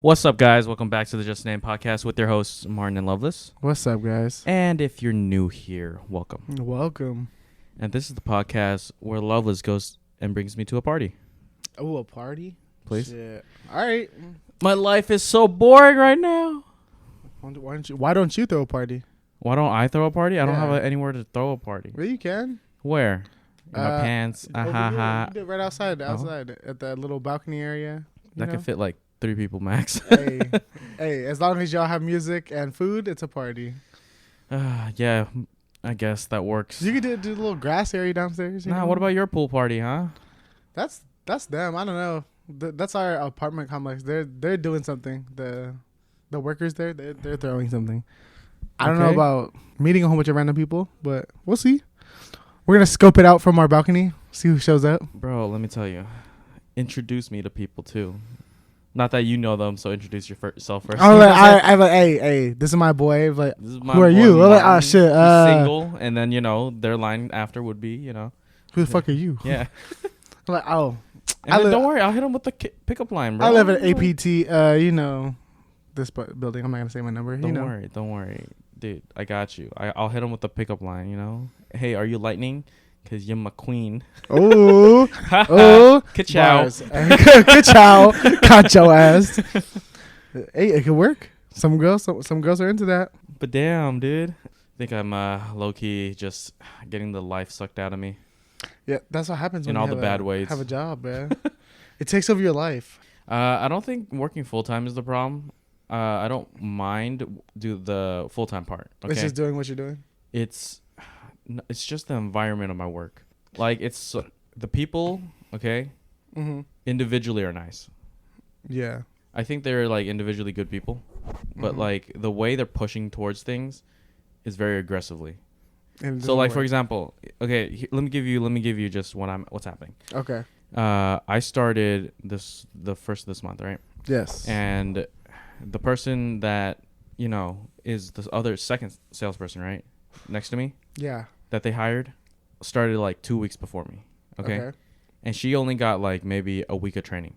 What's up, guys? Welcome back to the Just Name podcast with your hosts, Martin and Loveless. What's up, guys? And if you're new here, welcome. Welcome. And this is the podcast where Loveless goes and brings me to a party. Oh, a party? Please. Shit. All right. My life is so boring right now. Why don't you throw a party? Why don't I throw a party? I don't Yeah. have anywhere to throw a party. Well, you can. Where? In my pants. Over here. You do it right outside Oh. at that little balcony area. That could fit like 3 people max. Hey, as long as y'all have music and food, it's a party. Yeah, I guess that works. You could do a little grass area downstairs. Nah, what about your pool party, huh? That's them. I don't know. That's our apartment complex. They're doing something. The workers there, they're throwing something. I don't know about meeting a whole bunch of random people, but we'll see. We're gonna scope it out from our balcony, see who shows up. Bro, let me tell you. Introduce me to people, too. Not that you know them, so introduce yourself first. I'm like, hey, this is my boy. Like, This is my who are boy, you? I'm like, Martin. oh shit. He's single, and then their line after would be, Who the fuck are you? Yeah. I'm like, oh, And then don't worry, I'll hit him with the pickup line, bro. I live at APT. This building. I'm not gonna say my number. Don't worry, dude. I got you. I'll hit him with the pickup line. Hey, are you lightning? Cause you're my queen. Oh, Ka-chow. Ka-chow. Got your ass. Hey, it could work. Some girls are into that. But damn, dude. I think I'm low key just getting the life sucked out of me. Yeah, that's what happens in when all you the bad ways. have a job, man. It takes over your life. I don't think working full time is the problem. I don't mind do the full time part. Okay? It's just doing what you're doing. It's just the environment of my work. Like it's the people. Okay, individually are nice. Yeah. I think they're like individually good people, but like the way they're pushing towards things is very aggressively. So like for example, okay, let me give you just what's happening. Okay. I started the first of this month, right? Yes. And the person that is the other second salesperson, right, next to me, Yeah. that they hired, started like 2 weeks before me. Okay. And she only got like maybe a week of training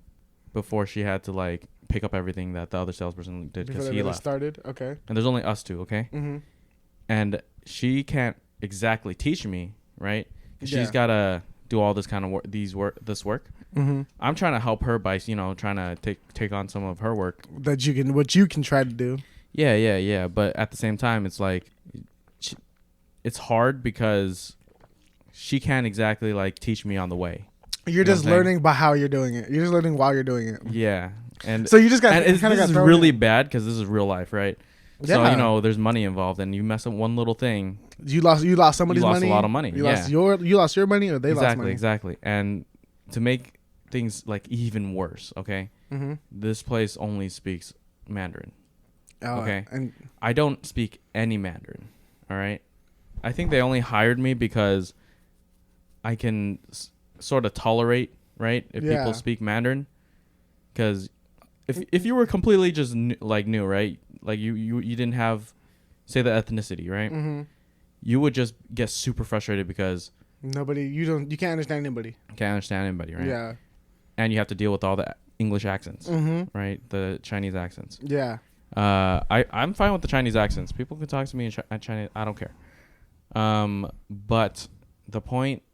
before she had to like pick up everything that the other salesperson did because he left. Started. Okay. And there's only us two. Okay. And she can't exactly teach me, right? 'Cause she's got to do all this kind of this work. I'm trying to help her by trying to take on some of her work that what you can try to do. Yeah. But at the same time, it's like it's hard because she can't exactly like teach me on the way. You're just learning by how you're doing it. You're just learning while you're doing it. Yeah, and so you just got. And this is really bad because this is real life, right? Yeah. So there's money involved, and you mess up one little thing. You lost somebody's money. You lost a lot of money. You lost your money, or they lost money. Exactly. And to make things like even worse, okay, this place only speaks Mandarin. Okay, and I don't speak any Mandarin. All right, I think they only hired me because I can sort of tolerate, right, if people speak Mandarin, because if you were completely just new, right, like you didn't have, say, the ethnicity, right, you would just get super frustrated because you can't understand anybody. Can't understand anybody, right? Yeah. And you have to deal with all the English accents, right, the Chinese accents. Yeah. I'm fine with the Chinese accents. People can talk to me in Chinese. I don't care. But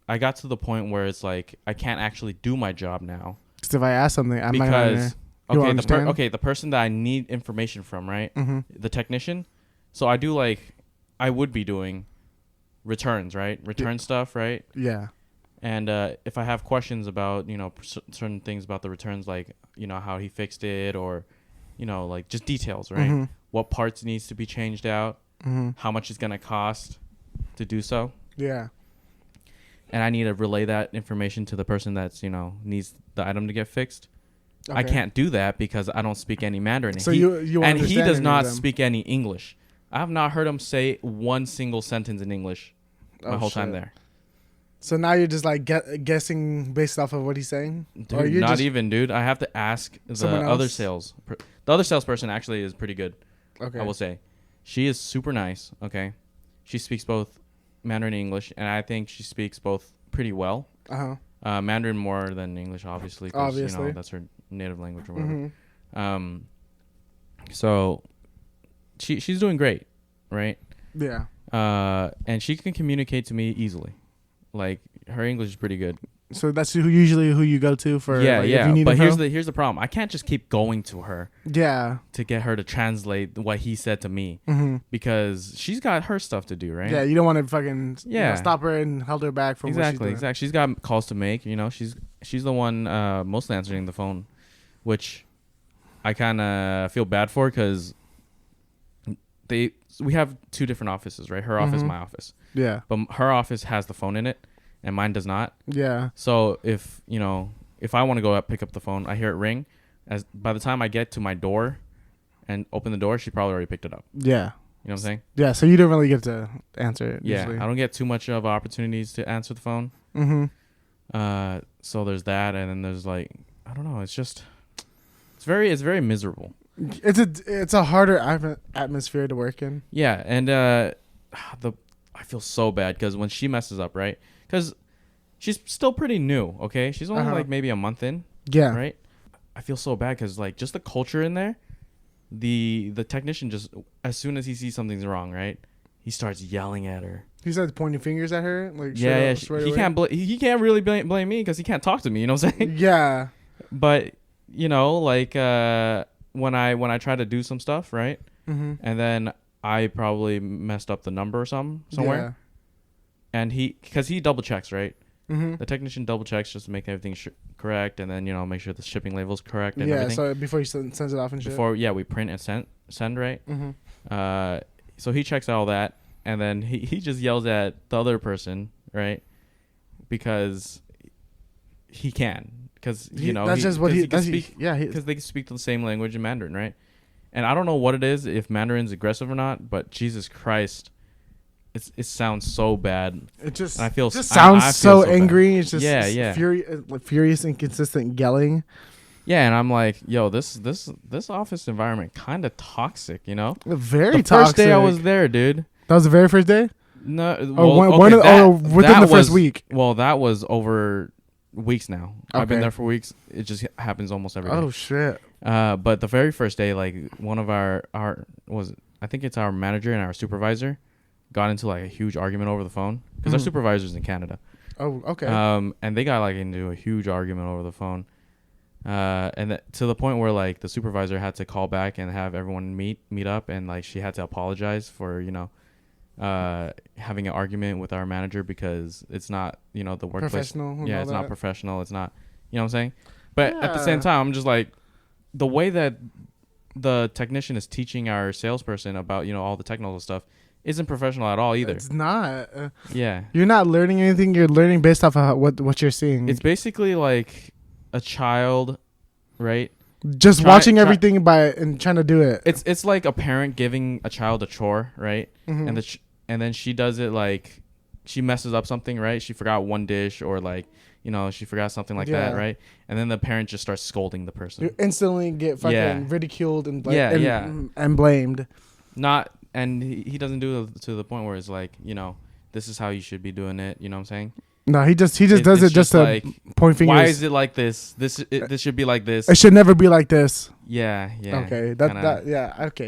I got to the point where it's like I can't actually do my job now. Because if I ask something, I'm because the person that I need information from, right, the technician. So I would be doing returns, right, stuff, right. Yeah. And if I have questions about certain things about the returns, like how he fixed it, or like just details, right, what parts needs to be changed out, how much it's gonna cost to do so. Yeah. And I need to relay that information to the person that's needs the item to get fixed. Okay. I can't do that because I don't speak any Mandarin. So he does not speak any English. I have not heard him say one single sentence in English my whole time there. So now you're just like guessing based off of what he's saying? Dude, not even, dude. I have to ask the other The other salesperson actually is pretty good. Okay. I will say. She is super nice, okay? She speaks both Mandarin and English, and I think she speaks both pretty well. Mandarin more than English, obviously. Because that's her native language or whatever. So she's doing great, right? Yeah. And she can communicate to me easily. Like, her English is pretty good. So that's usually who you go to for. Yeah, like, yeah. If you need but here's the problem. I can't just keep going to her. Yeah. To get her to translate what he said to me, because she's got her stuff to do, right? Yeah, you don't want to fucking stop her and hold her back from what she's doing. Exactly. She's got calls to make. You know, she's the one mostly answering the phone, which I kind of feel bad for because we have two different offices, right? Her office, my office. Yeah. But her office has the phone in it, and mine does not. Yeah. So if I want to go up, pick up the phone, I hear it ring. By the time I get to my door and open the door, she probably already picked it up. Yeah. You know what I'm saying? Yeah, so you don't really get to answer it. Yeah, usually. I don't get too much of opportunities to answer the phone. So there's that, and then there's like, I don't know. It's very miserable. It's a harder atmosphere to work in. Yeah, and I feel so bad because when she messes up, right? Because she's still pretty new. Okay, she's only like maybe a month in. Yeah. Right. I feel so bad because like just the culture in there, the technician just as soon as he sees something's wrong, right, he starts yelling at her. He starts pointing fingers at her, like he can't really blame me because he can't talk to me. You know what I'm saying? Yeah. But like when I try to do some stuff, right, and then I probably messed up the number or somewhere, and because he double checks, right. The technician double checks just to make everything correct, and then make sure the shipping label's correct and everything. So before he sends it off and shit. We print and send right. So he checks all that, and then he just yells at the other person, right? Because he can, because that's just what he can speak. Because they can speak the same language in Mandarin, right? And I don't know what it is, if Mandarin's aggressive or not, but Jesus Christ. It sounds so bad. It just I feel sounds I feel so angry. Bad. It's just furious, inconsistent yelling. Yeah, and I'm like, yo, this office environment kind of toxic, Very toxic. First day I was there, dude. That was the very first day. No, within the first week. Well, that was over weeks now. Okay. I've been there for weeks. It just happens almost every day. Oh shit. But the very first day, like one of I think it's our manager and our supervisor got into like a huge argument over the phone because our supervisor's in Canada. Oh, okay. And they got like into a huge argument over the phone, and to the point where like the supervisor had to call back and have everyone meet up, and like she had to apologize for having an argument with our manager because it's not the workplace. Professional. Yeah, it's not professional. It's not. You know what I'm saying? But at the same time, I'm just like the way that the technician is teaching our salesperson about all the technical stuff isn't professional at all either. It's not. Yeah. You're not learning anything. You're learning based off of what you're seeing. It's basically like a child, right? Just watching everything and trying to do it. It's like a parent giving a child a chore, right? And then she does it like she messes up something, right? She forgot one dish or like she forgot something like that, right? And then the parent just starts scolding the person. You instantly get fucking ridiculed and and blamed. And he doesn't do it to the point where it's like, this is how you should be doing it. You know what I'm saying? No, he just does it just to like, point fingers. Why is it like this? This should be like this. It should never be like this. Yeah. Okay,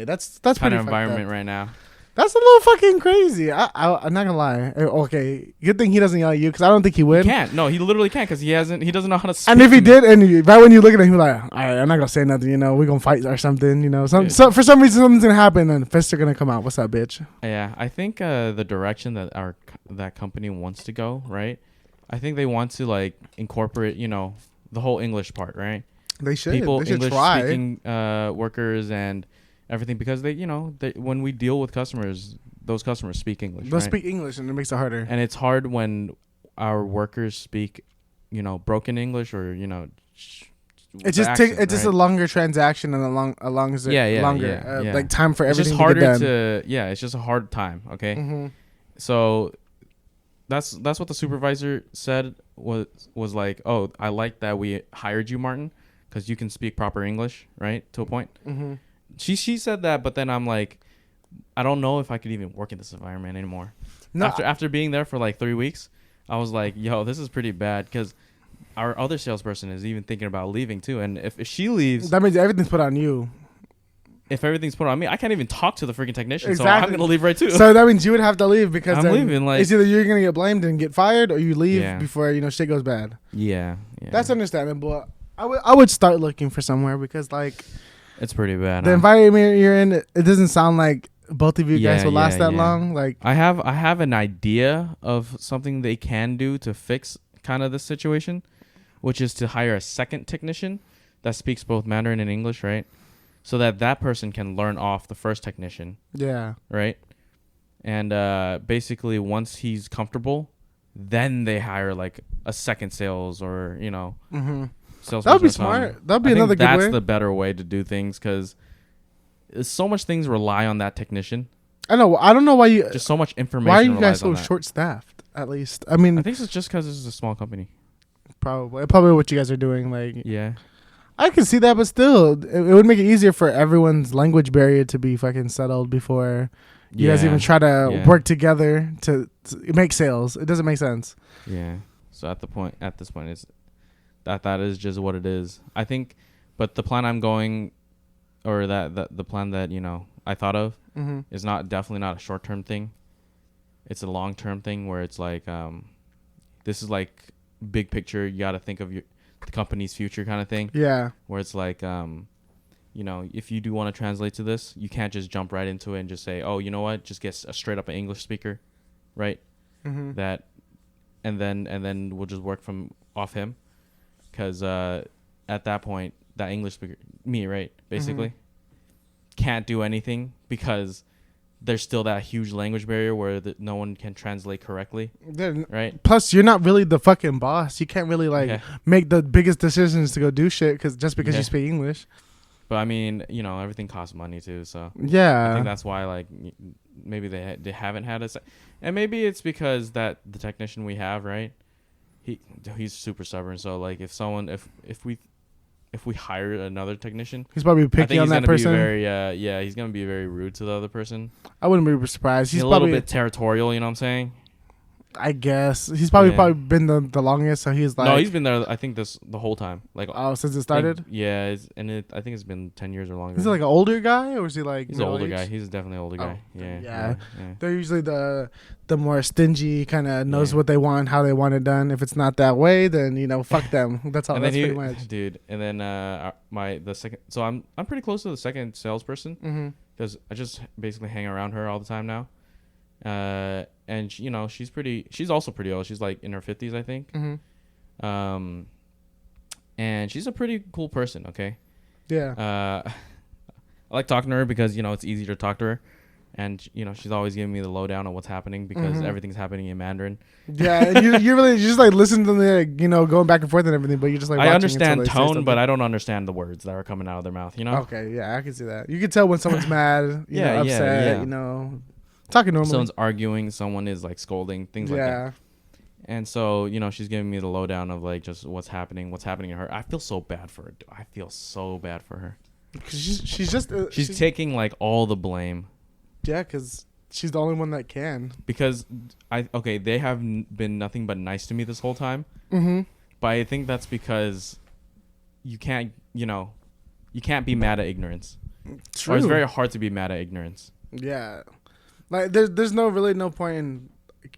that's kind pretty of environment right now. That's a little fucking crazy. I'm not gonna lie. Okay, good thing he doesn't yell at you because I don't think he would. He can't. No, he literally can't because he doesn't know how to speak. And if he did, right when you look at him, he's like, all right, I'm not gonna say nothing. We're gonna fight or something. So for some reason something's gonna happen and fists are gonna come out. What's up, bitch? Yeah, I think the direction that that company wants to go, right? I think they want to like incorporate, the whole English part, right? They should. People, they should English try. speaking workers and everything because they when we deal with customers, those customers speak English. They'll speak English and it makes it harder. And it's hard when our workers speak, broken English or it's just a longer transaction and a longer like time for everything to get done. It's just a hard time. Okay, so that's what the supervisor said was like, oh, I like that we hired you, Martin, because you can speak proper English, right? To a point. She said that, but then I'm like, I don't know if I could even work in this environment anymore. No. After being there for like 3 weeks, I was like, yo, this is pretty bad because our other salesperson is even thinking about leaving too. And if she leaves, that means everything's put on you. if everything's put on me, I can't even talk to the freaking technician. Exactly. So I'm gonna leave right too. So that means you would have to leave because I'm leaving. Like, it's either you're gonna get blamed and get fired, or you leave before shit goes bad. Yeah. That's understandable. I would start looking for somewhere because like it's pretty bad. The environment you're in, it doesn't sound like both of you guys will last that long. Like I have an idea of something they can do to fix kind of this situation, which is to hire a second technician that speaks both Mandarin and English, right? So that person can learn off the first technician. Yeah. Right? And basically once he's comfortable, then they hire like a second sales or, sales. That would be smart. That would be another good way. That's the better way to do things because so much things rely on that technician. I know. I don't know why you... Just so much information. Why are you guys so short-staffed, at least? I mean... I think it's just because this is a small company. Probably what you guys are doing. Like, yeah. I can see that, but still, it would make it easier for everyone's language barrier to be fucking settled before you guys even try to work together to make sales. It doesn't make sense. Yeah. So at this point, is that is just what it is. I think, but the plan I'm going, or the plan that I thought of is definitely not a short term thing. It's a long term thing where it's like, this is like big picture. You got to think of the company's future kind of thing. Yeah. Where it's like, if you do want to translate to this, you can't just jump right into it and just say, oh, you know what, just get a straight up an English speaker, right? That, and then we'll just work from off him, because at that point, that English speaker, me, right, basically, can't do anything because there's still that huge language barrier where no one can translate correctly, right? Plus, you're not really the fucking boss. You can't really make the biggest decisions to go do shit because you speak English. But I mean, everything costs money too. So yeah, I think that's why maybe they haven't had a, and maybe it's because that the technician we have, right? He's super stubborn. So like if we hire another technician, he's probably picky on that person. He's gonna be very rude to the other person. I wouldn't be surprised. He's a little bit territorial. You know what I'm saying? I guess he's probably been the longest. So he's like, no, he's been there. I think the whole time. Like since it started. I think it's been 10 years or longer. Is he like an older guy, or is he like? He's an older guy. He's definitely an older guy. Yeah. They're usually the more stingy, kind of knows what they want, how they want it done. If it's not that way, then fuck them. That's all. That's pretty much, dude. And then the second. So I'm pretty close to the second salesperson because I just basically hang around her all the time now. And she's also pretty old. She's like in her 50s, I think. And she's a pretty cool person. Okay. Yeah. I like talking to her because it's easy to talk to her, and she's always giving me the lowdown on what's happening because everything's happening in Mandarin. Yeah, and you really just like listen to them, going back and forth and everything, but you just like. I understand tone, but I don't understand the words that are coming out of their mouth. Okay, yeah, I can see that. You can tell when someone's mad, upset, talking normally. Someone's arguing, someone is like scolding, things like that. And so, she's giving me the lowdown of like just what's happening to her. I feel so bad for her. I feel so bad for her. Cause she's just she's taking like all the blame. Yeah, because she's the only one that can. Because they have been nothing but nice to me this whole time. But I think that's because you can't be mad at ignorance. True. Or it's very hard to be mad at ignorance. Yeah. Like there's no point in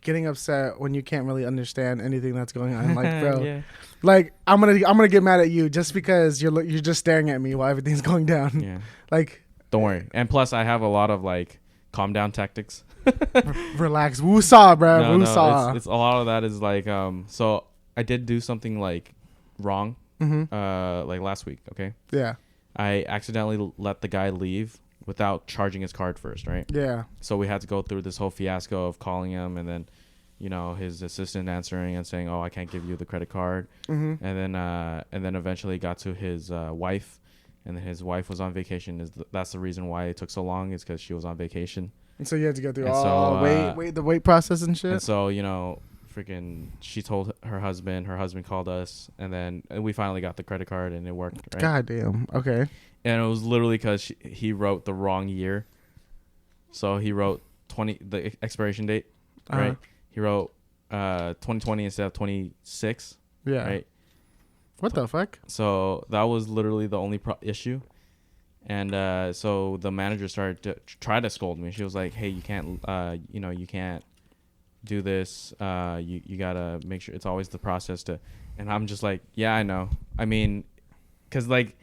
getting upset when you can't really understand anything that's going on. Like, bro, like I'm gonna get mad at you just because you're just staring at me while everything's going down. Yeah. Like, don't worry. And plus, I have a lot of like calm down tactics. Relax, woosah, bro. Woosah. It's a lot of that is like So I did do something like wrong. Like last week. Okay. Yeah. I accidentally let the guy leave without charging his card first, right? Yeah. So we had to go through this whole fiasco of calling him and then, his assistant answering and saying, "Oh, I can't give you the credit card." And then eventually got to his wife, and then his wife was on vacation. That's the reason why it took so long, is because she was on vacation. And so you had to go through the wait process and shit. And so freaking, she told her husband. Her husband called us, and then we finally got the credit card, and it worked. Right? God damn. Okay. And it was literally because he wrote the wrong year. So he wrote the expiration date, right? He wrote 2020 instead of 26. Yeah. Right. What the fuck? So that was literally the only issue. And so the manager started to try to scold me. She was like, "Hey, you can't, you can't do this. You gotta make sure it's always the process to." And I'm just like, "Yeah, I know. I mean, because like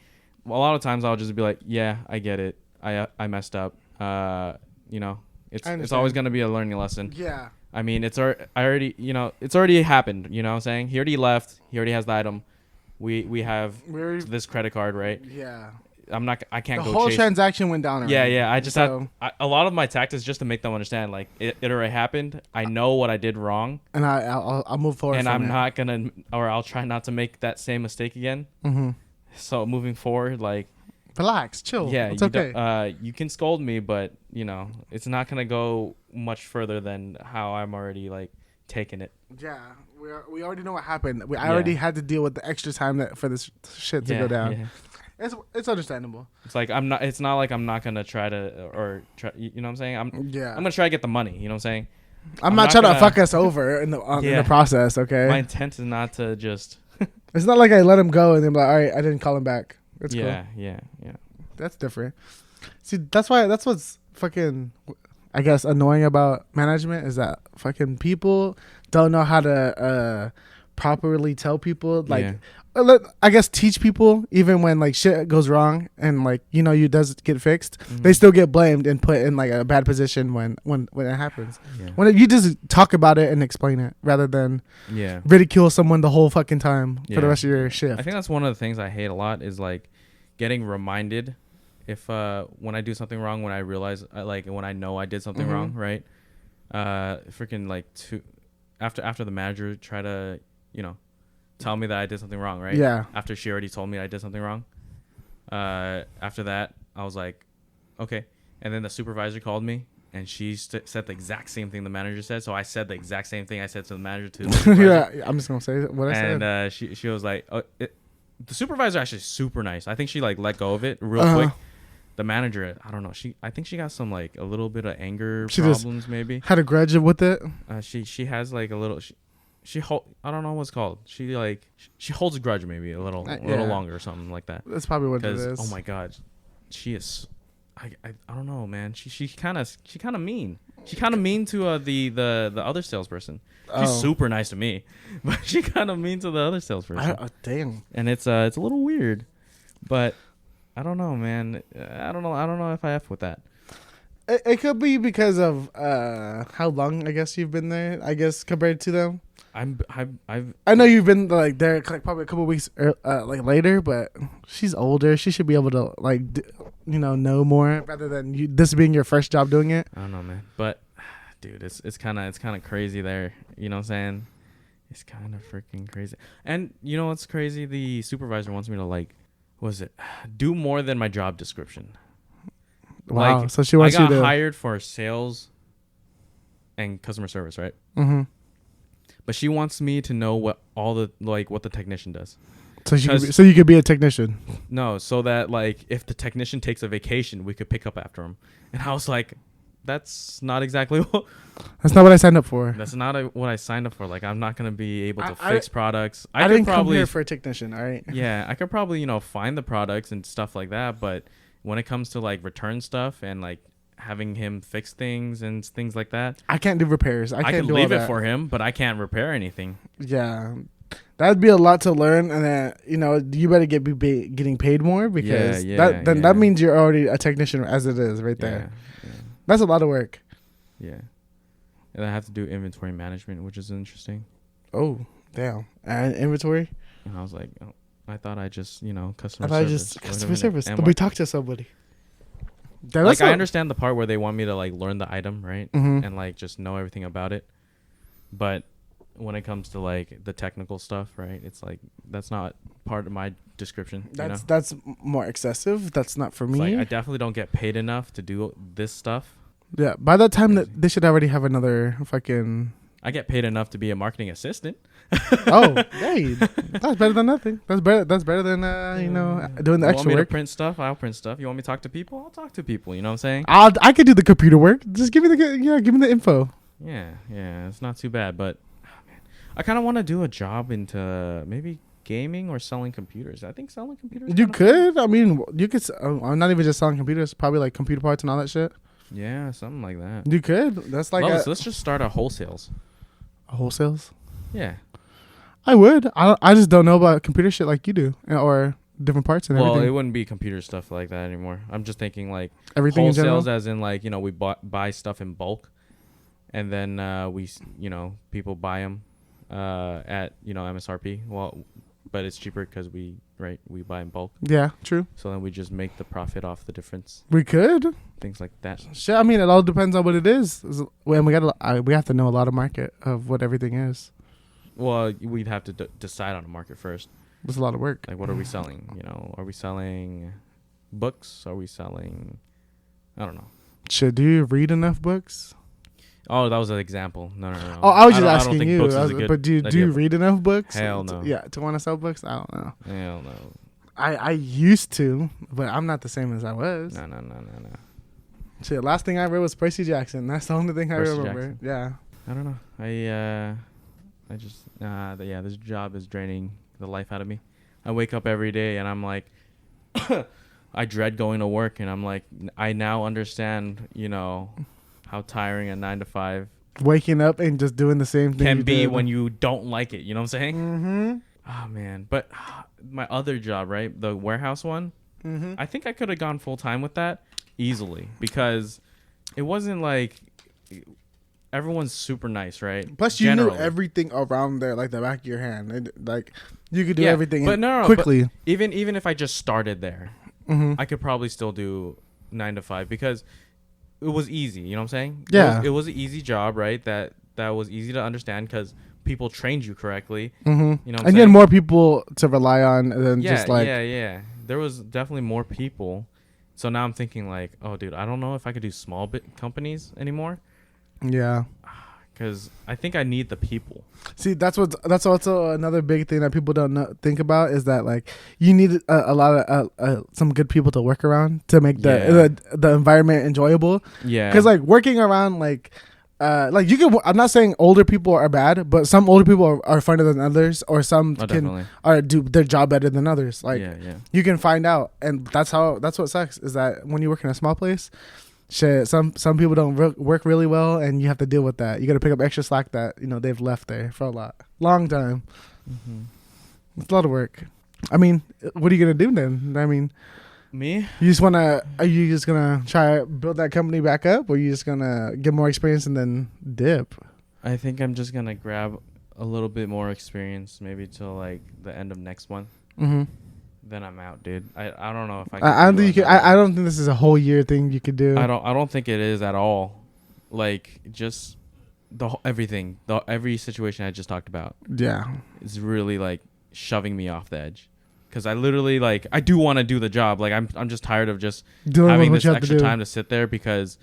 a lot of times I'll just be like, yeah, I get it. I messed up. It's always gonna be a learning lesson. Yeah. I mean, it's already happened. You know what I'm saying? He already left. He already has the item. We have this credit card, right? Yeah. I can't the go whole chase. transaction went down already. Yeah. I just had a lot of my tactics just to make them understand, like, it already happened. I know what I did wrong, and I'll move forward. And I'll try not to make that same mistake again. Mm-hmm. So moving forward, like, relax, chill. Yeah, it's okay. You can scold me, but it's not gonna go much further than how I'm already like taking it. Yeah, we already know what happened. I already had to deal with the extra time for this shit to go down. Yeah. It's understandable. It's like it's not like I'm not gonna try to you know what I'm saying? I'm gonna try to get the money. You know what I'm saying? I'm not trying to fuck us over in the process. Okay. My intent is not to just. It's not like I let him go and then like, all right, I didn't call him back. It's cool. Yeah. That's different. See, that's what's fucking, I guess, annoying about management is that fucking people don't know how to properly tell people, like, I guess teach people even when like shit goes wrong and like you does get fixed, they still get blamed and put in like a bad position when it happens. Yeah. When you just talk about it and explain it rather than ridicule someone the whole fucking time for the rest of your shift. I think that's one of the things I hate a lot is like getting reminded if when I do something wrong, when I realize when I know I did something wrong, right? Freaking like after the manager try to tell me that I did something wrong, right? Yeah. After she already told me I did something wrong. After that, I was like, okay. And then the supervisor called me, and she said the exact same thing the manager said. So I said the exact same thing I said to the manager to the supervisor. Yeah, I'm just gonna say what I said. And she was like, the supervisor actually super nice. I think she like let go of it real quick. The manager, I don't know. I think she got some like a little bit of anger problems, maybe. Had a grudge with it. She has like a little. I don't know what's called. She holds a grudge maybe a little longer or something like that. That's probably what it is. Oh my god, she is. I don't know, man. She kind of mean. She kind of mean to the other salesperson. She's super nice to me, but she kind of mean to the other salesperson. Damn. And it's a little weird, but I don't know, man. I don't know if I F with that. It could be because of how long I guess you've been there. I guess compared to them. I know you've been like there like probably a couple weeks like later, but she's older. She should be able to like know more rather than this being your first job doing it. I don't know, man. But dude, it's kind of crazy there. You know what I'm saying? It's kind of freaking crazy. And you know what's crazy? The supervisor wants me to like, do more than my job description. Wow. So she wants you to. I got hired for sales and customer service, right? Mm-hmm. But she wants me to know what the technician does. So you could be a technician. No, so that like if the technician takes a vacation, we could pick up after him. And I was like, that's not exactly what. That's not what I signed up for. That's not what I signed up for. Like I'm not gonna be able to fix products. I didn't come here for a technician. All right. Yeah, I could probably find the products and stuff like that. But when it comes to like return stuff and like having him fix things and things like that, I can't do repairs. I can leave it for him, but I can't repair anything. Yeah, that'd be a lot to learn, and then you better be getting paid more because that means you're already a technician as it is right there. Yeah. That's a lot of work. Yeah, and I have to do inventory management, which is interesting. Oh damn! And inventory. And I was like, I thought I just customer service. Let me talk to somebody. Like I understand the part where they want me to like learn the item, right? Mm-hmm. And like just know everything about it. But when it comes to like the technical stuff, right? It's like that's not part of my description. That's more excessive. That's not for me. Like, I definitely don't get paid enough to do this stuff. Yeah. By that time that they should already have another fucking. I get paid enough to be a marketing assistant. Oh, hey, that's better than nothing. That's better than doing the extra work. You want me to print stuff? I'll print stuff. You want me to talk to people? I'll talk to people. You know what I'm saying? I could do the computer work. Just give me the info. Yeah, it's not too bad. But man, I kind of want to do a job into maybe gaming or selling computers. I think selling computers. You could. I mean, you could. I'm not even just selling computers. Probably like computer parts and all that shit. Yeah, something like that. You could. That's like. Let's just start a wholesales. Wholesales. Yeah. I would. I just don't know about computer shit like you do, or different parts and everything. Well, it wouldn't be computer stuff like that anymore. I'm just thinking like everything in general, as in like, you know, we buy stuff in bulk, and then people buy them at, you know, MSRP. Well, but it's cheaper because we buy in bulk. Yeah, true. So then we just make the profit off the difference. We could. Things like that. Shit, I mean, it all depends on what it is. When we have to know a lot of market of what everything is. Well, we'd have to decide on a market first. It's a lot of work. Like, what are we selling? You know, are we selling books? Are we selling? I don't know. Shit, do you read enough books? Oh, that was an example. No. Oh, I was just asking you. But do you read enough books? Hell no. To want to sell books? I don't know. Hell no. I used to, but I'm not the same as I was. No. Shit, last thing I read was Percy Jackson. That's the only thing I remember. Jackson. Yeah. I don't know. I just this job is draining the life out of me. I wake up every day and I'm like, I dread going to work, and I'm like, I now understand, you know, how tiring a 9 to 5 waking up and just doing the same thing can be when you don't like it. You know what I'm saying? Mm-hmm. Oh man, but my other job, right, the warehouse one, I think I could have gone full time with that easily, because it wasn't like everyone's super nice, right? Plus, you knew everything around there, like the back of your hand. Like you could do everything quickly. But even if I just started there, I could probably still do 9 to 5 because it was easy. You know what I'm saying? Yeah. It was an easy job, right? That was easy to understand because people trained you correctly. Mm-hmm. You know, and you had more people to rely on than just like. Yeah. There was definitely more people. So now I'm thinking like, oh, dude, I don't know if I could do small companies anymore. Yeah. Because I think I need the people. See, that's also another big thing that people don't think about, is that like you need a lot of some good people to work around to make the environment enjoyable. Yeah. Because like working around like you can. I'm not saying older people are bad, but some older people are funner than others, or some do their job better than others. Like you can find out, and that's what sucks, is that when you work in a small place. Shit, some people don't work really well, and you have to deal with that. You got to pick up extra slack that they've left there for a long time. Mm-hmm. It's a lot of work. I mean, what are you gonna do then? I mean, me? Are you just gonna try build that company back up, or are you just gonna get more experience and then dip? I think I'm just gonna grab a little bit more experience, maybe till like the end of next month. Mm-hmm. Then I'm out, dude. I don't know if I. I don't think you could. I don't think this is a whole year thing you could do. I don't think it is at all. Like just every situation I just talked about. Yeah, is really like shoving me off the edge. Because I literally I do want to do the job. Like I'm just tired of just having this extra time to sit there because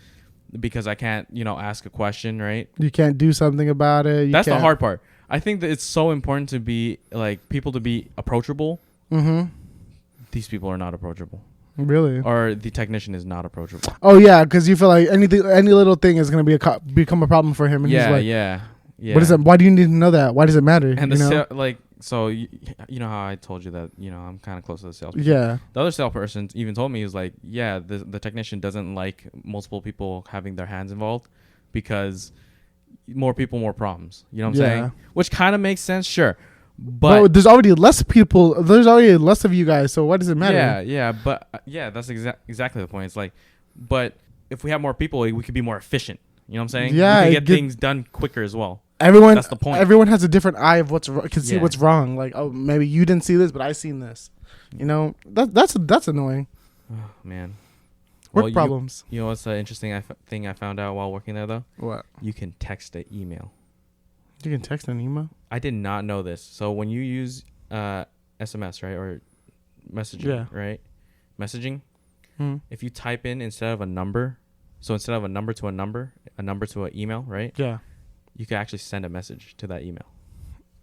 I can't ask a question, right? You can't do something about it. That's the hard part. I think that it's so important to be like people to be approachable. Mm-hmm. These people are not approachable. Really? Or the technician is not approachable. Oh yeah, because you feel like any little thing is gonna become a problem for him. And he's like, yeah. What is it? Why do you need to know that? Why does it matter? And you know how I told you that I'm kind of close to the salesperson. Yeah. The other salesperson even told me, he was like, yeah, the technician doesn't like multiple people having their hands involved because more people, more problems. You know what I'm saying? Which kind of makes sense, sure. But there's already less people. There's already less of you guys. So why does it matter? Yeah. But that's exactly the point. It's like, but if we have more people, we could be more efficient. You know what I'm saying? Yeah. We can get things done quicker as well. That's the point. Everyone has a different eye of can see what's wrong. Like, oh, maybe you didn't see this, but I seen this. That's annoying. Oh, man. Work problems. You know what's the interesting thing I found out while working there though? What? You can text an email. You can text an email? I did not know this. So when you use SMS, right, or messaging, right? Messaging, if you type in instead of a number, so instead of a number to a number to an email, right? Yeah. You can actually send a message to that email.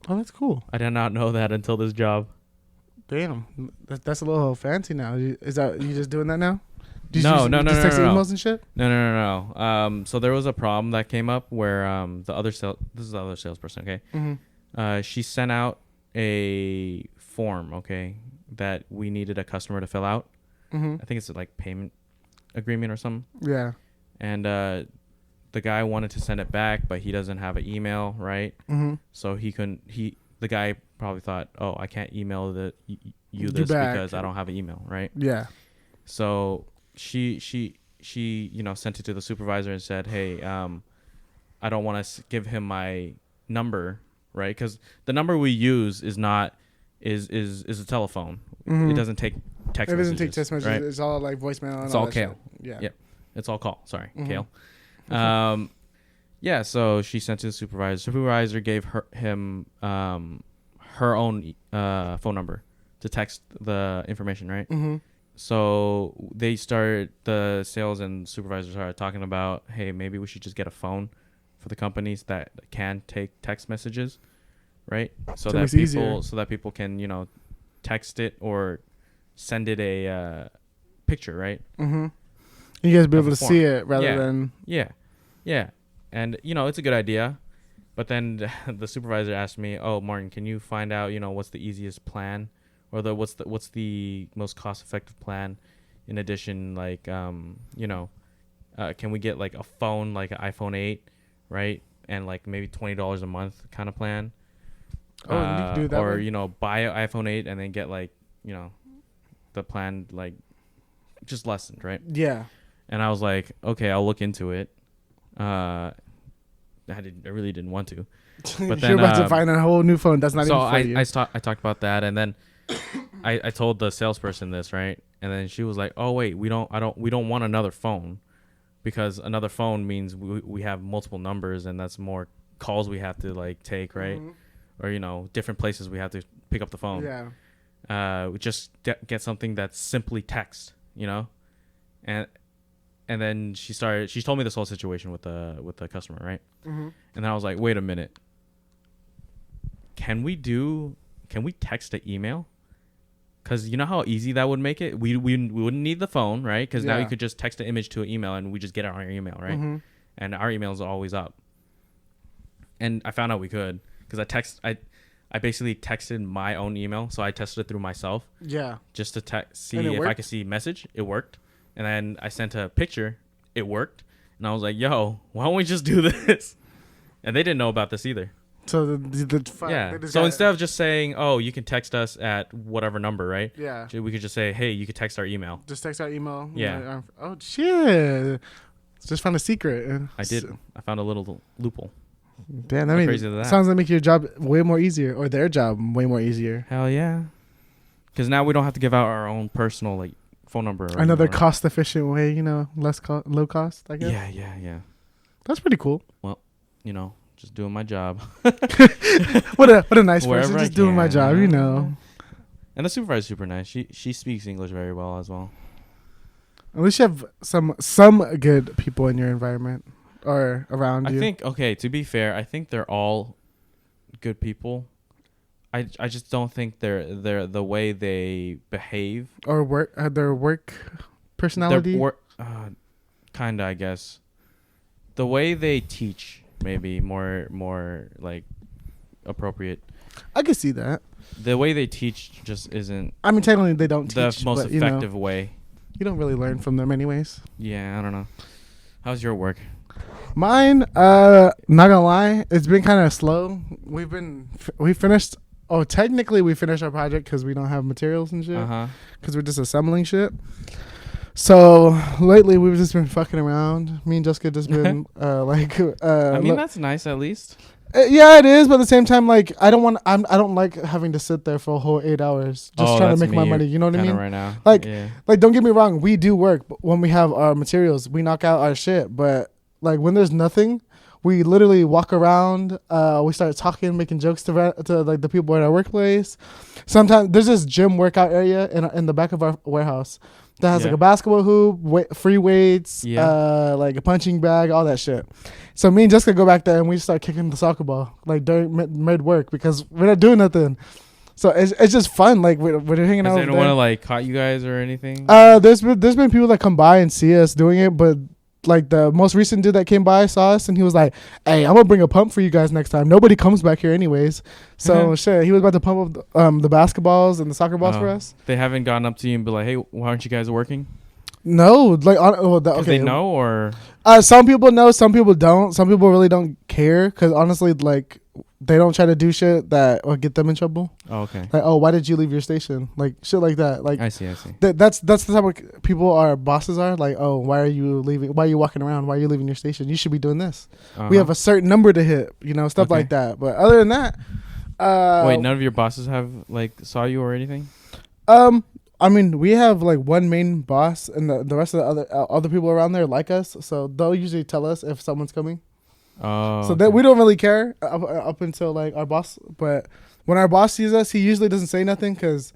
Oh, that's cool. I did not know that until this job. Damn. That's a little fancy now. Is that you just doing that now? No. Text emails and shit? No. So there was a problem that came up where this is the other salesperson, okay? Mm-hmm. She sent out a form, okay, that we needed a customer to fill out. I think it's like payment agreement or something. Yeah. And the guy wanted to send it back, but he doesn't have an email, right? So he couldn't. The guy probably thought, oh, I can't email you this because I don't have an email, right? Yeah. So she sent it to the supervisor and said, hey, I don't want to give him my number, right? Because the number we use is not is a telephone. It doesn't take text messages. It doesn't take text messages. Right? It's all like voicemail. And it's all Kale. Yeah. Yep. It's all call. Sorry, Kale. Yeah. So she sent to the supervisor. Supervisor gave him her own phone number to text the information, right? So the sales and supervisors started talking about, hey, maybe we should just get a phone for the companies that can take text messages, right? So that people can, text it or send it a picture, right? You guys be able to see it rather than... Yeah. And, it's a good idea. But then the supervisor asked me, oh, Martin, can you find out, what's the easiest plan? Or what's the most cost-effective plan? In addition, like, can we get, like, a phone, like an iPhone 8, right? And, like, maybe $20 a month kind of plan? Oh, you can do that. Or, buy an iPhone 8 and then get, like, the plan, like, just lessened, right? Yeah. And I was like, okay, I'll look into it. I really didn't want to. But then you're about to find a whole new phone. That's not even for you. So I talked about that, and then I told the salesperson this, right? And then she was like, "Oh wait, we don't want another phone, because another phone means we have multiple numbers, and that's more calls we have to like take, right? Or different places we have to pick up the phone. Yeah. We just get something that's simply text, And then she told me this whole situation with the customer, right? And then I was like, wait a minute. Can we text an email? Because you know how easy that would make it? We wouldn't need the phone, right? Because now you could just text an image to an email and we just get it on our email, right? And our emails are always up. And I found out we could, because I basically texted my own email. So I tested it through myself. Yeah. Just to see if I could see message. It worked. And then I sent a picture. It worked. And I was like, yo, why don't we just do this? And they didn't know about this either. So So instead of just saying, oh, you can text us at whatever number, right? Yeah. We could just say, hey, you could text our email. Just text our email. Yeah. Oh, shit. Just found a secret. I did. I found a little loophole. Damn, sounds like make your job way more easier, or their job way more easier. Hell yeah. Because now we don't have to give out our own personal, like, phone number. Another cost-efficient way, low cost, I guess. Yeah. That's pretty cool. Well, just doing my job. what a nice person, just doing my job, And the supervisor's super nice. She speaks English very well as well. At least you have some good people in your environment or around you. I think, okay, to be fair, I think they're all good people. I just don't think they're the way they behave or work their work personality. Kinda, I guess. The way they teach maybe more like appropriate. I can see that. The way they teach just isn't. I mean, technically they don't teach the most effective way. You don't really learn from them, anyways. Yeah, I don't know. How's your work? Mine, not gonna lie, it's been kind of slow. We finished. Oh, technically we finished our project because we don't have materials and shit. Because we're just assembling shit. So lately we've just been fucking around. Me and Jessica just been I mean, that's nice at least. Yeah, it is, but at the same time, like I don't like having to sit there for a whole 8 hours just trying to make my money. You know what I mean? Right now. Like don't get me wrong, we do work, but when we have our materials, we knock out our shit. But like when there's nothing, we literally walk around. We start talking, making jokes to like the people at our workplace. Sometimes there's this gym workout area in the back of our warehouse that has like a basketball hoop, free weights, like a punching bag, all that shit. So me and Jessica go back there and we start kicking the soccer ball like during mid work because we're not doing nothing. So it's just fun. Like we're hanging out. Has anyone like caught you guys or anything? There's been people that come by and see us doing it, but like the most recent dude that came by saw us and he was like, "Hey, I'm gonna bring a pump for you guys next time. Nobody comes back here anyways." So shit, he was about to pump up the basketballs and the soccer balls for us. They haven't gone up to you and be like, "Hey, why aren't you guys working?" No, like okay. They know, or some people know, some people don't. Some people really don't care because honestly, like they don't try to do shit that will get them in trouble. Oh, okay. Like, oh, why did you leave your station? Like shit like that. Like I see. That's the type of people our bosses are. Like, oh, why are you leaving? Why are you walking around? Why are you leaving your station? You should be doing this. We have a certain number to hit. Stuff like that. But other than that, wait, none of your bosses have like saw you or anything? I mean, we have like one main boss, and the rest of the other people around there like us, so they'll usually tell us if someone's coming. Oh, so that we don't really care up until like our boss. But when our boss sees us, he usually doesn't say nothing because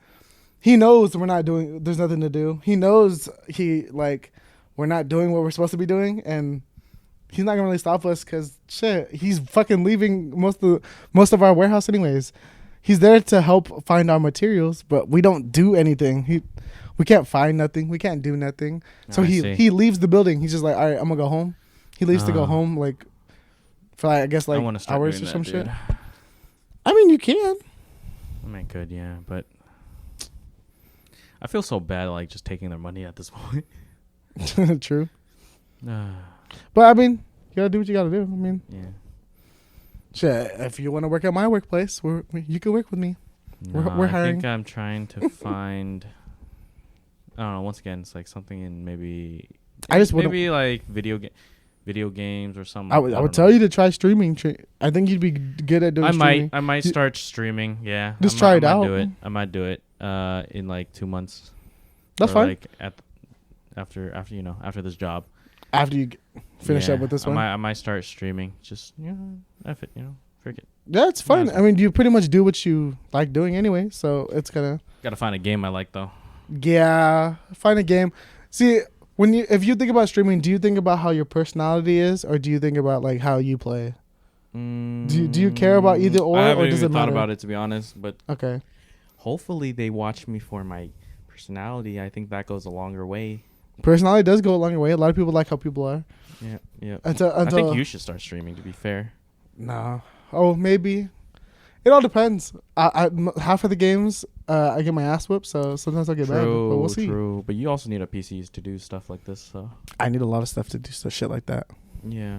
he knows we're not doing. There's nothing to do. He knows we're not doing what we're supposed to be doing, and he's not gonna really stop us because shit, he's fucking leaving most of our warehouse anyways. He's there to help find our materials, but we don't do anything. We can't find nothing. We can't do nothing. So he leaves the building. He's just like, all right, I'm gonna go home. He leaves to go home like for like, I guess like hours or some shit. I mean, you can. I mean, good, yeah, but I feel so bad like just taking their money at this point. True. But I mean, you gotta do what you gotta do. I mean, yeah. Shit, if you want to work at my workplace, you can work with me. No, we're hiring. I think I'm trying to find. I don't know. Once again, it's like something in maybe like video games or something. I would tell you to try streaming. I think you'd be good at doing. Streaming. I might start streaming. Yeah, just try it out. I might do it. In like 2 months. That's fine. Like after this job. After you finish up with this one, I might start streaming. Just F it, forget. Yeah, it's fun. I mean, you pretty much do what you like doing anyway, so it's gotta find a game I like though. Yeah, find a game. See, if you think about streaming, do you think about how your personality is, or do you think about like how you play? Do you care about either or? I haven't or does even it matter? thought about it, to be honest, but okay. Hopefully they watch me for my personality. I think that goes a longer way. Personality does go a longer way. A lot of people like how people are. Yeah. I think you should start streaming, to be fair. Nah. Oh, maybe. It all depends. I half of the games, I get my ass whipped, so sometimes I'll get mad. But we'll see. True. But you also need a PC to do stuff like this, so. I need a lot of stuff to do shit like that. Yeah.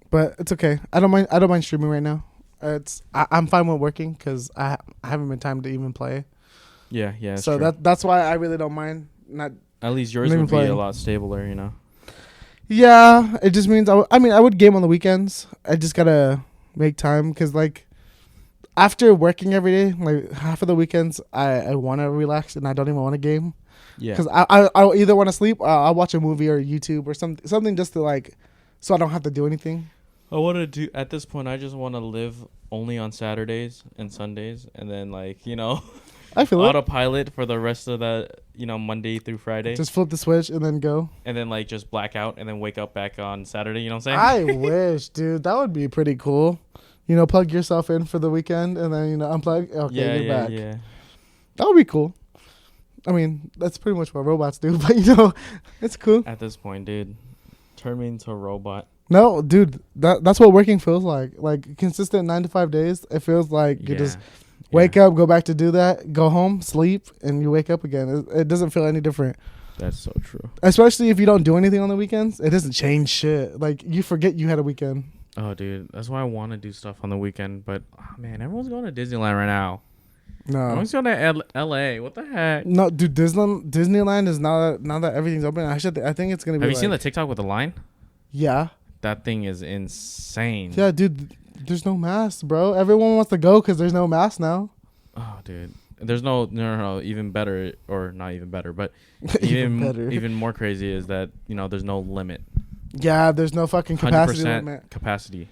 But it's okay. I don't mind streaming right now. I'm fine with working because I haven't been time to even play. Yeah. So that's why I really don't mind not. At least yours would be a lot stabler, Yeah, it just means I would game on the weekends. I just gotta make time because like after working every day, like half of the weekends, I want to relax and I don't even want to game. Yeah. Because I'll either want to sleep or I'll watch a movie or YouTube or something just to like, so I don't have to do anything. I want to do at this point. I just want to live only on Saturdays and Sundays, and then I feel autopilot for the rest of the Monday through Friday. Just flip the switch and then go. And then just black out and then wake up back on Saturday. You know what I'm I saying? wish, dude. That would be pretty cool. Plug yourself in for the weekend and then unplug. Okay, you're back. Yeah. That would be cool. I mean, that's pretty much what robots do, but it's cool. At this point, dude, turn me into a robot. No, dude, that's what working feels like. Like consistent 9 to 5 days. It feels like you just wake up, go back to do that, go home, sleep, and you wake up again. It doesn't feel any different. That's so true. Especially if you don't do anything on the weekends, it doesn't change shit. Like you forget you had a weekend. Oh, dude, that's why I want to do stuff on the weekend. But man, everyone's going to Disneyland right now. No, everyone's going to LA. What the heck? No, dude, Disneyland is now that everything's open. I think it's gonna be. Have you seen the TikTok with the line? Yeah. That thing is insane. Yeah, dude. There's no mask, bro. Everyone wants to go because there's no mask now. Oh, dude. There's no, even better, or not even better, but even more crazy is that, there's no limit. Yeah, there's no fucking capacity limit. Capacity.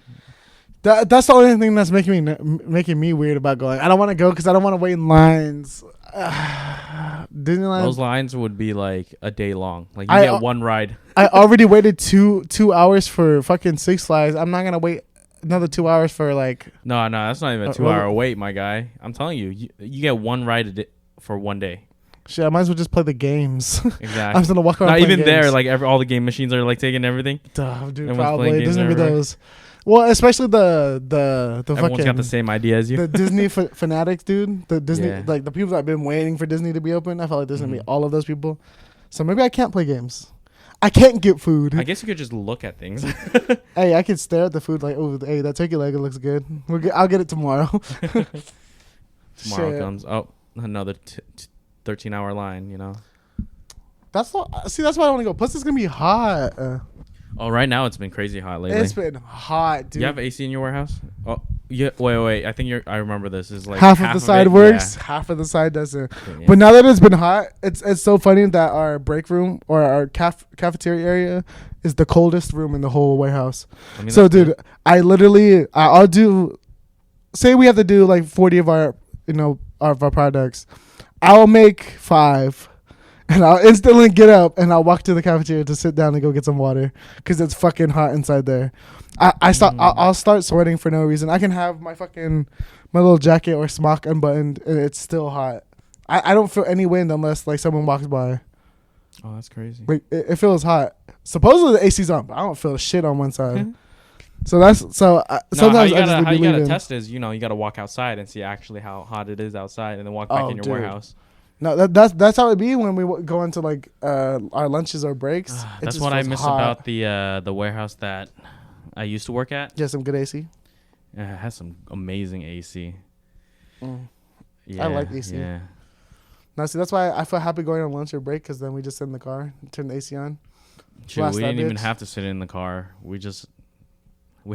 That's the only thing that's making me weird about going. I don't want to go because I don't want to wait in lines. Disneyland. Those lines would be like a day long. Like you get one ride. I already waited two hours for fucking Six Flags. I'm not gonna wait another 2 hours for like. No, that's not even a 2 hour wait, my guy. I'm telling you, you get one ride for one day. Shit, I might as well just play the games. Exactly. I'm just gonna walk around. Not even games. there. Like all the game machines are like taking everything. Duh, dude, Everyone's probably there's gonna be everywhere. those. Well, especially the Everyone's fucking got the same idea as you. the Disney fanatics, dude. The Disney Yeah. like the people that have been waiting for Disney to be open. I felt like there's gonna be all of those people. So maybe I can't play games. I can't get food. I guess you could just look at things. Hey, I could stare at the food like, oh, hey, that turkey leg looks good. I'll get it tomorrow. Tomorrow comes. Oh, another 13-hour line. You know. That's why I want to go. Plus, it's gonna be hot. Oh, right now it's been crazy hot lately. It's been hot, dude. Do you have AC in your warehouse? Oh, yeah. Wait. I think I remember this. Is like half of the side works, half of the side doesn't. Yeah. But now that it's been hot, it's so funny that our break room or our cafeteria area is the coldest room in the whole warehouse. I mean, so, dude, good. I'll do. Say we have to do like 40 of our products. I'll make 5. And I'll instantly get up and I'll walk to the cafeteria to sit down and go get some water because it's fucking hot inside there. I'll start sweating for no reason. I can have my little jacket or smock unbuttoned and it's still hot. I don't feel any wind unless like someone walks by. Oh, that's crazy. Like it feels hot. Supposedly the AC's on, but I don't feel shit on one side. Sometimes how you gotta test is you gotta walk outside and see actually how hot it is outside and then walk back in your warehouse. No, that's how it be when we go into like our lunches or breaks. That's what I miss about the warehouse that I used to work at. Yeah, some good AC. Yeah, it has some amazing AC. Yeah, I like AC. Yeah. Now, see, that's why I feel happy going on lunch or break because then we just sit in the car and turn the AC on. Shoot, we didn't even have to sit in the car. We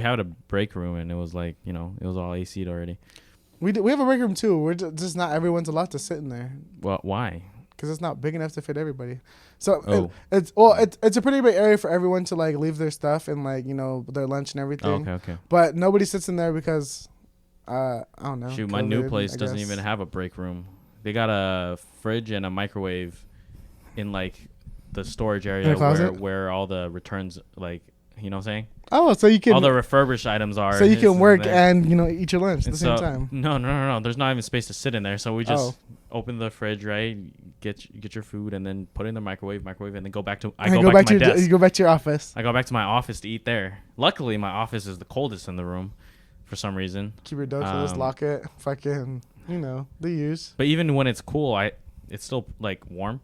had a break room and it was like it was all AC'd already. We have a break room too. We're just not everyone's allowed to sit in there. Well, why? Because it's not big enough to fit everybody. So it's a pretty big area for everyone to like leave their stuff and like their lunch and everything. Okay. But nobody sits in there because I don't know. Shoot, my new place doesn't even have a break room. They got a fridge and a microwave in like the storage area where all the returns like you know what I'm saying. Oh, so you can all the refurbished items are. So you can work and eat your lunch at the same time. No. There's not even space to sit in there. So we just open the fridge, right? Get your food and then put it in the microwave, and then go back to my desk. You go back to your office. I go back to my office to eat there. Luckily, my office is the coldest in the room, for some reason. Keep your door closed, lock it, fucking the use. But even when it's cool, it's still like warm,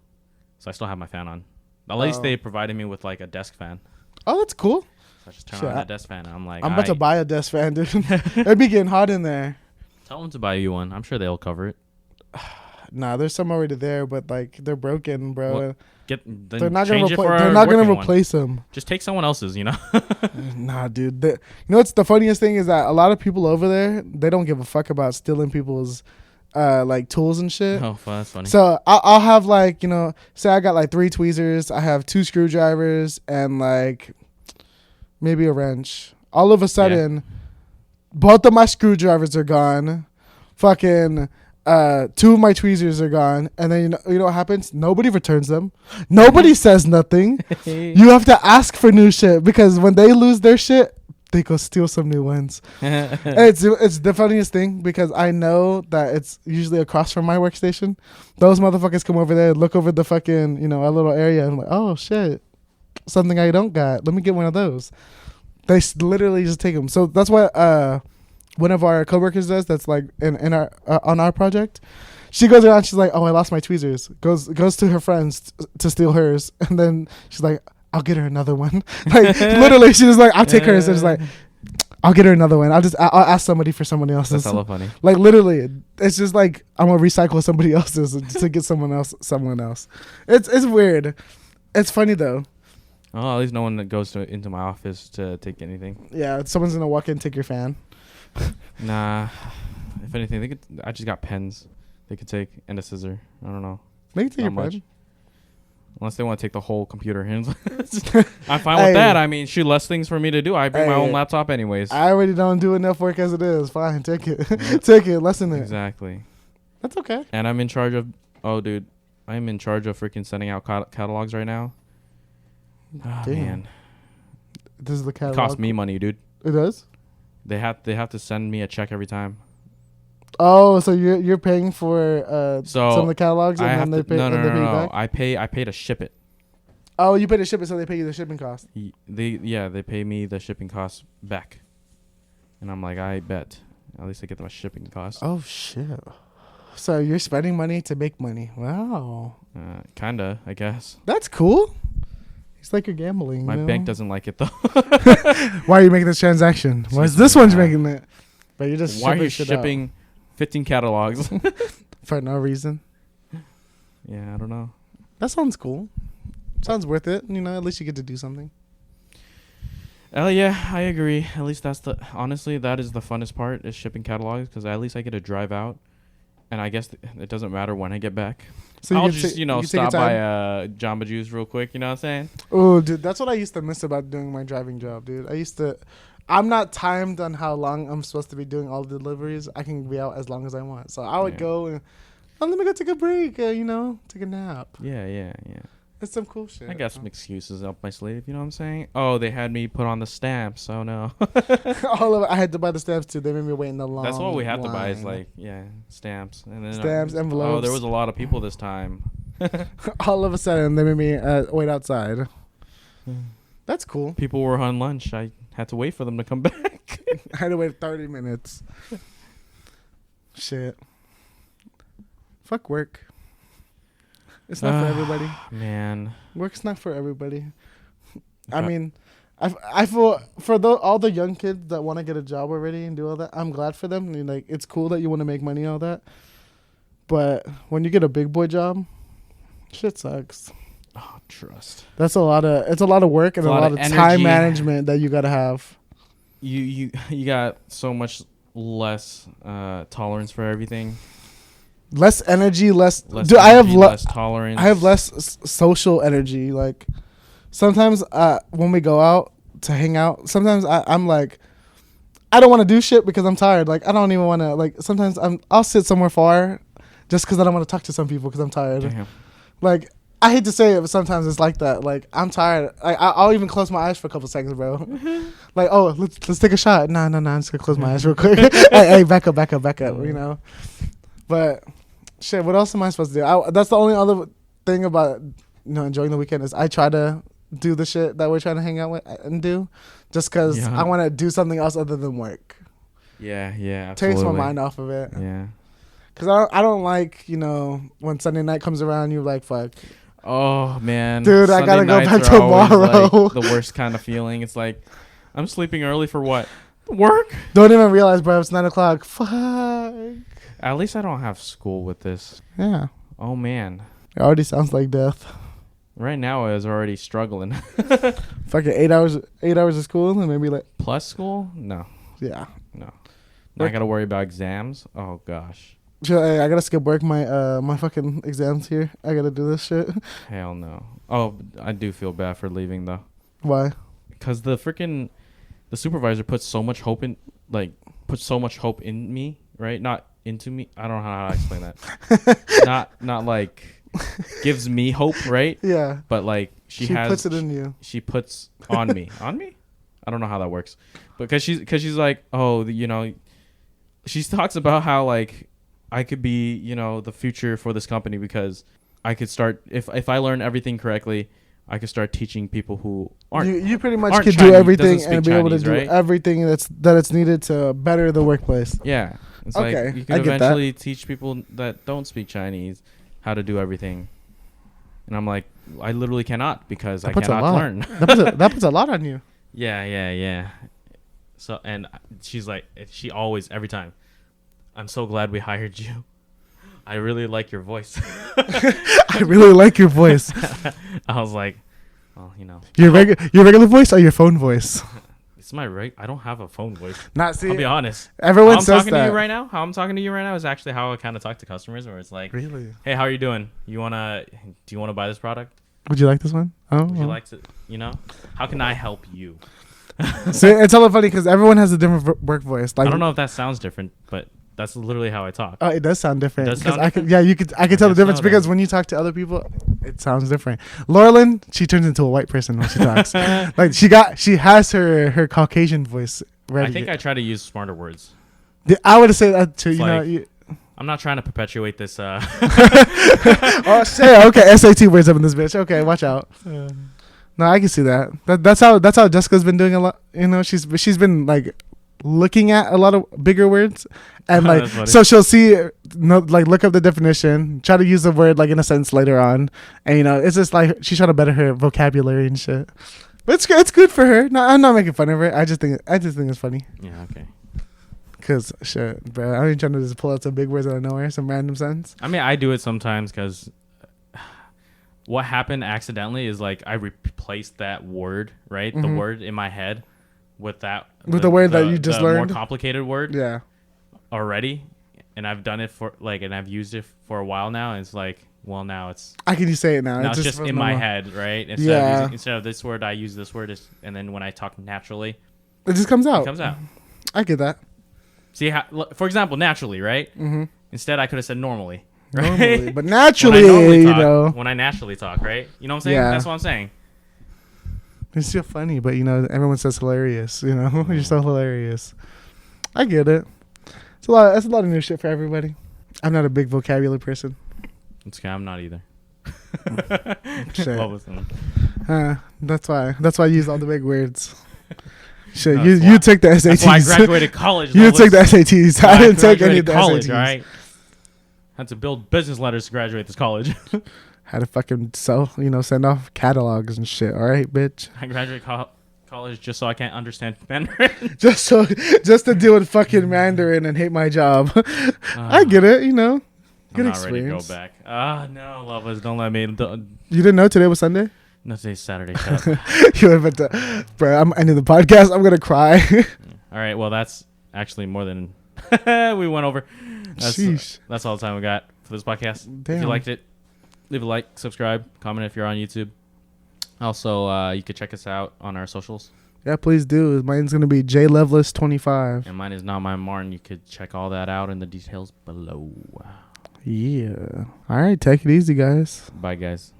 so I still have my fan on. At least they provided me with like a desk fan. Oh, that's cool. So I just turn on that desk fan and I'm like, I'm about to buy a desk fan, dude. It'd be getting hot in there. Tell them to buy you one. I'm sure they'll cover it. Nah, there's some already there, but like they're broken, bro. Well, they're not gonna replace them. Just take someone else's, Nah, dude. What's the funniest thing is that a lot of people over there, they don't give a fuck about stealing people's like tools and shit. Oh, that's funny. So I'll have like say I got like 3 tweezers, I have 2 screwdrivers and like maybe a wrench. All of a sudden, both of my screwdrivers are gone. Fucking 2 of my tweezers are gone. And then you know what happens? Nobody returns them. Nobody says nothing. You have to ask for new shit because when they lose their shit, they go steal some new ones. It's the funniest thing because I know that it's usually across from my workstation. Those motherfuckers come over there, look over the fucking a little area, and I'm like, oh shit, something I don't got. Let me get one of those. They literally just take them. So that's what one of our coworkers does. That's like in our on our project. She goes around. She's like, oh, I lost my tweezers. Goes to her friends to steal hers, and then she's like, I'll get her another one. Like literally, she was like, I'll take hers. And she's like, I'll get her another one. I'll ask somebody for someone else's. That's hella funny. Like literally, it's just like I'm gonna recycle somebody else's to get someone else. It's weird. It's funny though. Oh, at least no one that goes into my office to take anything. Yeah, someone's gonna walk in and take your fan. Nah. If anything, I just got pens they could take and a scissor. I don't know. They can take your pen. Unless they want to take the whole computer. I'm fine with that. I mean, less things for me to do. I bring my own laptop anyways. I already don't do enough work as it is. Fine, take it. Take it. Lessen it. Exactly. That's okay. And I'm in charge of... Oh, dude. I'm in charge of freaking sending out catalogs right now. Oh, man. This is the catalog. It costs me money, dude. It does? They have to send me a check every time. Oh, so you're paying for some of the catalogs and then they pay no. I pay to ship it. Oh, you pay to ship it, so they pay you the shipping cost. They pay me the shipping costs back, and I'm like, I bet at least I get my shipping costs. Oh shit! So you're spending money to make money. Wow. Kinda, I guess. That's cool. It's like you're gambling. My bank doesn't like it though. Why are you making this transaction? Why is this one's making it? But you're just why are you shipping 15 catalogs for no reason? Yeah, I don't know. That sounds cool. Sounds worth it. You know, at least you get to do something. Oh yeah, I agree. At least honestly, that is the funnest part is shipping catalogs because at least I get to drive out, and I guess it doesn't matter when I get back. So I'll just stop by Jamba Juice real quick. You know what I'm saying? Oh, dude, that's what I used to miss about doing my driving job, dude. I'm not timed on how long I'm supposed to be doing all the deliveries. I can be out as long as I want. So I would go and let me go take a break. Take a nap. Yeah. It's some cool shit. I got some excuses up my sleeve. You know what I'm saying? Oh, they had me put on the stamps. Oh no. All of it. I had to buy the stamps too. They made me wait in the long. That's all we have to buy is stamps and then stamps, envelopes. Oh, there was a lot of people this time. All of a sudden, they made me wait outside. That's cool. People were on lunch. I had to wait for them to come back. I had to wait 30 minutes. Shit. Fuck work. It's not for everybody. Man. Work's not for everybody. I mean, I feel for all the young kids that want to get a job already and do all that, I'm glad for them. I mean, like, it's cool that you want to make money and all that. But when you get a big boy job, shit sucks. Oh, trust. It's a lot of work and a lot of time management that you got to have. You got so much less tolerance for everything. Less energy, less energy, less tolerance. I have less social energy. Like sometimes when we go out to hang out, sometimes I'm like, I don't want to do shit because I'm tired. Like I don't even want to. Like sometimes I'll sit somewhere far just because I don't want to talk to some people because I'm tired. Damn. Like I hate to say it, but sometimes it's like that. Like I'm tired. I'll even close my eyes for a couple seconds, bro. Like let's take a shot. Nah. I'm just gonna close my eyes real quick. hey, back up. You know, but. Shit, what else am I supposed to do? That's the only other thing about enjoying the weekend is I try to do the shit that we're trying to hang out with and do, just because I want to do something else other than work. Yeah, absolutely. Takes my mind off of it. Yeah. Because I don't like when Sunday night comes around, you're like, fuck. Oh man, dude, Sunday I gotta go back tomorrow. Like the worst kind of feeling. It's like I'm sleeping early for what? Work. Don't even realize, bro. It's 9:00. Fuck. At least I don't have school with this. Yeah. Oh, man. It already sounds like death. Right now, I was already struggling. Fucking 8 hours of school and maybe like... Plus school? No. Yeah. No. Now I got to worry about exams? Oh, gosh. I got to skip work my fucking exams here. I got to do this shit. Hell no. Oh, I do feel bad for leaving, though. Why? Because the supervisor puts so much hope in me, right? Not into me. I don't know how to explain that. not like gives me hope, right? Yeah. But like she puts it in you. She puts on me. On me? I don't know how that works. But cuz she's like, "Oh, she talks about how like I could be, the future for this company because I could start if I learn everything correctly, I could start teaching people who aren't. You pretty much could do everything and be able to do everything that it's needed to better the workplace. Yeah. It's like you can eventually teach people that don't speak Chinese how to do everything. And I'm like, I literally cannot because I cannot learn. that puts a lot on you. Yeah. So, and she's like, every time, I'm so glad we hired you. I really like your voice. I really like your voice. I was like, well, Your regular voice or your phone voice? It's my I don't have a phone voice. I'll be honest. Everyone says that. How I'm talking to you right now is actually how I kind of talk to customers, where it's like, really? Hey, how are you doing? Do you want to buy this product? Would you like this one? Oh. Would you like to, how can I help you? See, it's all funny because everyone has a different work voice. Like, I don't know if that sounds different, but that's literally how I talk. Oh, it does sound different. I can tell the difference because when you talk to other people, it sounds different. Laurelyn, she turns into a white person when she talks. Like she has her Caucasian voice ready. I think I try to use smarter words. I would say that too. It's you like, know. I'm not trying to perpetuate this. Oh, say okay. SAT words up in this bitch. Okay, watch out. No, I can see that. That's how Jessica's been doing a lot. You know, she's been like looking at a lot of bigger words, and like so she'll see, like look up the definition, try to use the word like in a sentence later on, and you know it's just like she's trying to better her vocabulary and shit. But it's good for her. No, I'm not making fun of her. I just think it's funny. Yeah. Okay. Cause shit, bro, I ain't trying to just pull out some big words out of nowhere, some random sentence. I mean, I do it sometimes because what happened accidentally is like I replaced that word, right? The word in my head with the word that you just learned, more complicated word, yeah, already, and I've done it for like, and I've used it for a while now. And it's like, well, now it's I can say it now. Now it's just in my head, right? Instead of this word, I use this word, and then when I talk naturally, it just comes out. It comes out. I get that. See how, for example, naturally, right? Mm-hmm. Instead, I could have said normally, right? Normally, but naturally, when I naturally talk, right? You know what I'm saying? Yeah. That's what I'm saying. It's still funny, but you know, everyone says hilarious. You know, you're so hilarious. I get it. It's a lot. That's a lot of new shit for everybody. I'm not a big vocabulary person. It's okay. I'm not either. That's why I use all the big words. Shit, no, you take the SATs. That's why I graduated college. You take the SATs. I didn't take any of the college, SATs. All right? Had to build business letters to graduate this college. Had to fucking send off catalogs and shit. All right, bitch. I graduated college just so I can't understand Mandarin. just to deal with fucking Mandarin and hate my job. I get it. You know, good I'm not experience. Ready to go back. No, Loveless, don't let me. You didn't know today was Sunday? No, today's Saturday. Bro, I'm ending the podcast. I'm gonna cry. All right. Well, that's actually more than we went over. That's all the time we got for this podcast. Damn. If you liked it, leave a like, subscribe, comment if you're on YouTube. Also, you could check us out on our socials. Yeah, please do. Mine's gonna be Loveless25, and mine is Not My Martin. You could check all that out in the details below. Yeah. All right. Take it easy, guys. Bye, guys.